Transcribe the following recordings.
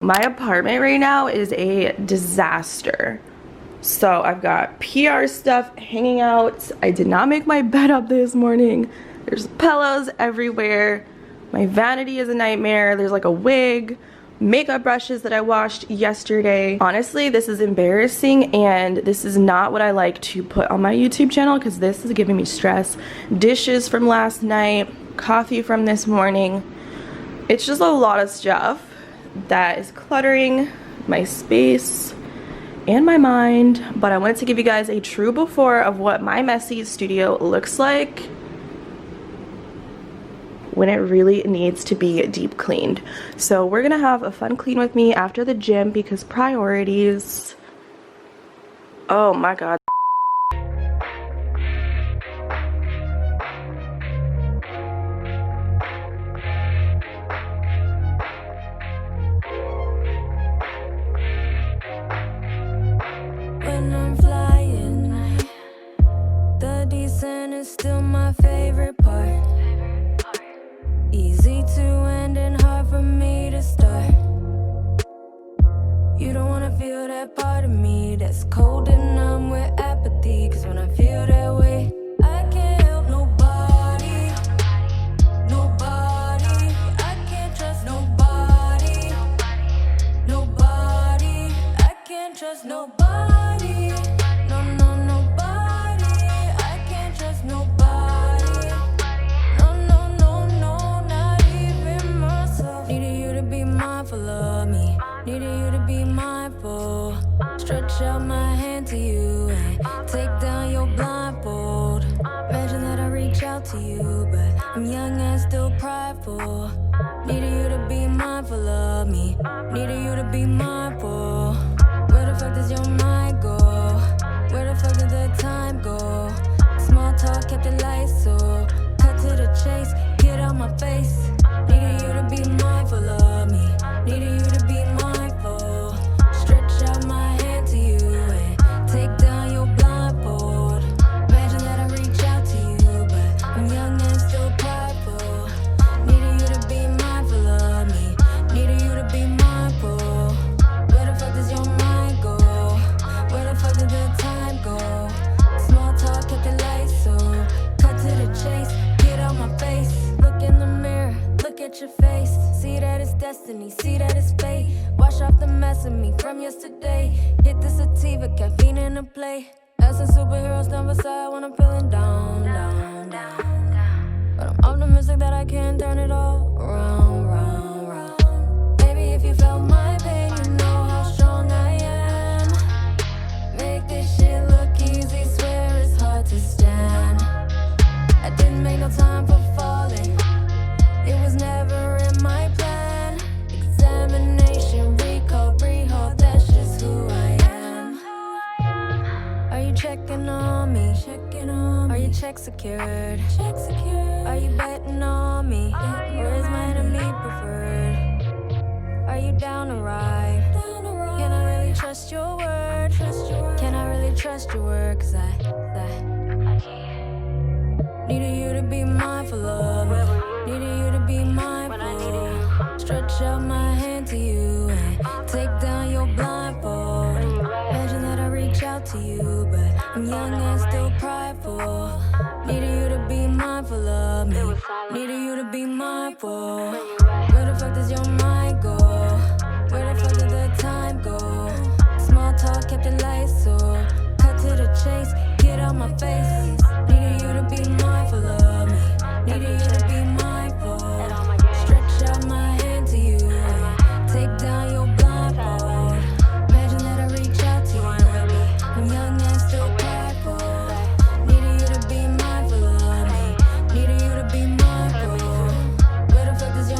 My apartment right now is a disaster. So I've got PR stuff hanging out. I did not make my bed up this morning. There's pillows everywhere. My vanity is a nightmare. There's like a wig, makeup brushes that I washed yesterday. Honestly, this is embarrassing and this is not what I like to put on my YouTube channel because this is giving me stress. Dishes from last night, coffee from this morning. It's just a lot of stuff that is cluttering my space and my mind, but I wanted to give you guys a true before of what my messy studio looks like when it really needs to be deep cleaned. So we're gonna have a fun clean with me after the gym because priorities. Oh my god. When I'm flying, the descent is still my favorite part. Easy to end and hard for me to start. You don't wanna feel that part of me that's cold and numb with apathy. Cause when I feel that way, I can't help nobody. Nobody, I can't trust nobody. Nobody, I can't trust nobody. No, no, nobody, I can't trust nobody. Mindful of me, needed you to be mindful. Stretch out my hand to you and take down your blindfold. Imagine that I reach out to you, but I'm young and still prideful. Needed you to be mindful of me, needed you to be mindful. Where the fuck does your mind go? Where the fuck did the time go? Small talk kept the lights so cut to the chase, get out my face. Needed you to be mindful of me. Needed you to be mindful. Stretch out my hand to you and take down your blindfold. Imagine that I reach out to you, but I'm young and still prideful. Needed you to be mindful of me. Needed you to be mindful. Where the fuck does your mind go? Where the fuck did the time go? Small talk kept the lights so cut to the chase, get out my face. Look in the mirror, look at your face. See that it's destiny, see that it's fate. Wash off the mess of me from yesterday. Hit the sativa, caffeine in the play. As a superhero stand beside when I'm feeling down, down, down. But I'm optimistic that I can turn it all around, round, round. Baby, if you felt my pain, you know how strong I am. Make this shit look easy, swear it's hard to stand. I didn't make no time for falling. It was never in my plan. Examination, recall, rehaul, that's just who I am. Are you checking on me? Are you check secured? Are you betting on me? Or is my enemy preferred? Are you down to ride? Can I really trust your word? Can I really trust your word? Cause I needed you to be mindful of me. Needed you to be mindful. Stretch out my hand to you and take down your blindfold. Imagine that I reach out to you, but I'm young and still prideful. Needed you to be mindful of me. Needed you to be mindful. Where the fuck does your mind go? Where the fuck did the time go? Small talk kept the lights so cut to the chase, get out my face. Needed you to be mindful of me. Needed you to be mindful. Stretch out my hand to you. Take down your blindfold. Imagine that I reach out to you. I'm young and still prideful. Needed you to be mindful of me. Needed you to be mindful. Where the fuck does your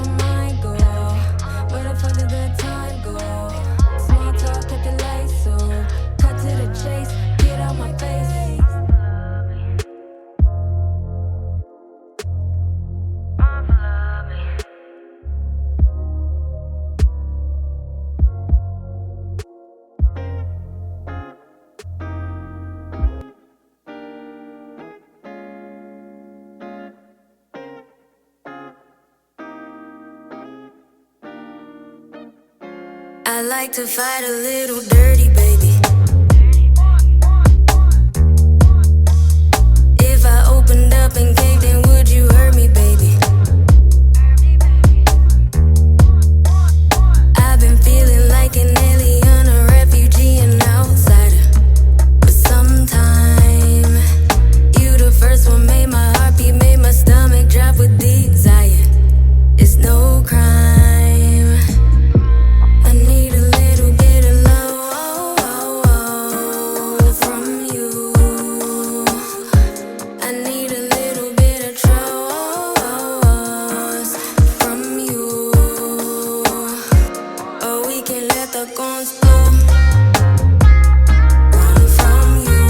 I like to fight a little dirty, baby. If I opened up and caved in, would you hurt me, baby? I've been feeling like an alien, a refugee, an outsider. But sometime, you the first one made my heart beat, made my stomach drop with desire. It's no crime. I need a little bit of love from you. I need a little bit of trust from you. Or we can let the guns blow. Run from you.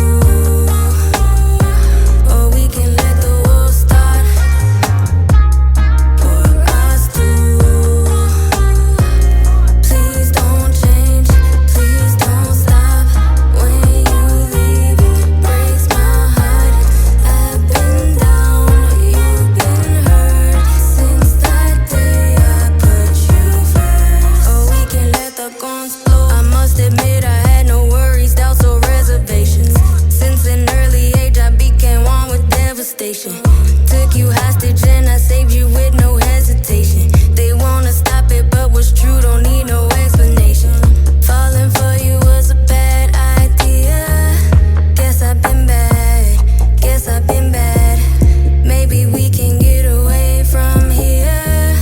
Or we can let the war start. For us two. Please don't change, please don't stop. When you leave, it breaks my heart. I've been down, you've been hurt. Since that day I put you first. Or we can let the guns blow. I must admit I had no worries, doubts or reservations. Since an early age I became one with devastation. Took you hostage and I saved you with no hesitation. They wanna stop it, but what's true don't need no explanation. Falling for you was a bad idea. Guess I've been bad, guess I've been bad. Maybe we can get away from here.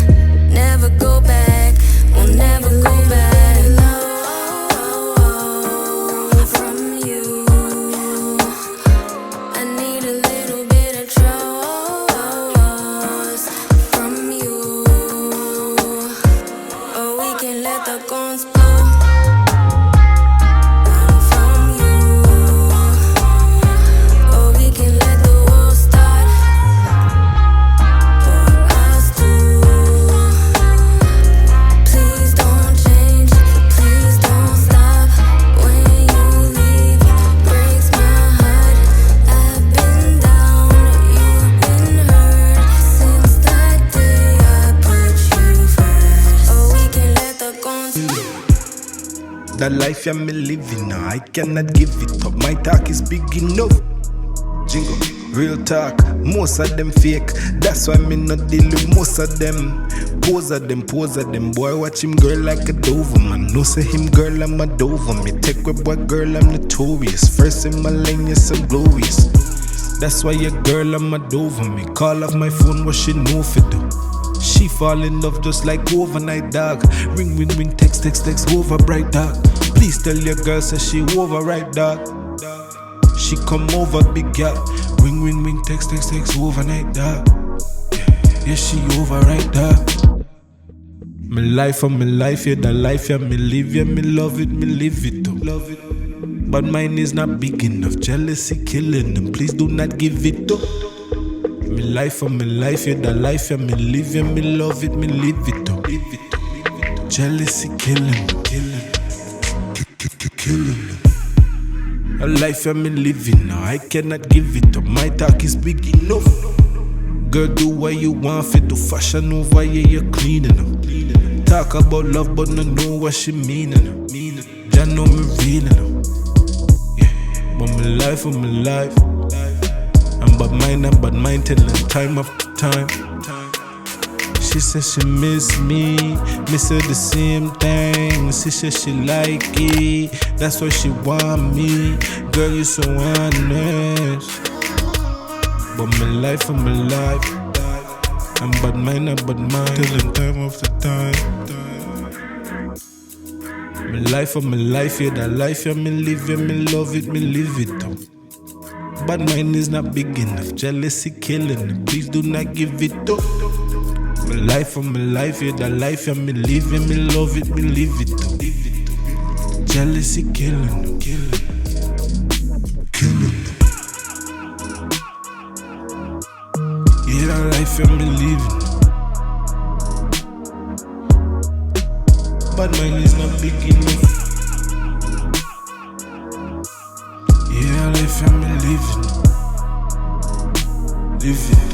Never go back, we'll never go back. Love from you. I need a little bit of trust from you. Or we can let the guns blow. Run from you. Or we can let the war start. For us two. Please don't change, please don't stop. When you leave, it breaks my heart. I've been down, you've been hurt. Since that day I put you first. Or we can let the guns blow. The life I'm living now, I cannot give it up. My talk is big enough. Jingle, real talk, most of them fake. That's why me not deal with most of them. Pose of them. Boy, watch him girl like a Doberman. No say him girl, I'm a Dover. Me take with boy girl, I'm notorious. First in my lane, yes, I'm glorious. That's why your girl, I'm a Dover. Me call off my phone, what she know for do. She fall in love just like overnight dog. Ring, text, over bright dog. Please tell your girl say she over right dog. She come over big girl. Ring, text, overnight dog. Yeah, she over right dog. My life, yeah, the life, yeah, me live, yeah, me love it too. Love it. But mine is not big enough. Jealousy killing them. Please do not give it up. My life, yeah, the life, yeah, me live, yeah, me love it, me live it too. Jealousy killing them. A life I'm living now, I cannot give it up. My talk is big enough. Girl, do what you want fit to fashion over, yeah, you're cleaning up. Talk about love, but no know what she meaning. Just know me real enough. Yeah, but my life, I'm bad mind telling time after time. She says she miss me say the same thing. She says she like it, that's why she want me. Girl, you so honest. But my life, I'm bad mind, telling time after time. My life, yeah, that life, yeah, me live, yeah, me love it, me live it too. But mine is not big enough, jealousy killing it. Please do not give it up. My life, yeah, the life, yeah, me live, yeah, me love it, me live it too. Jealousy killing it. Yeah, the life, yeah, me living. But mine is not big enough. Yeah, the life, yeah, me living.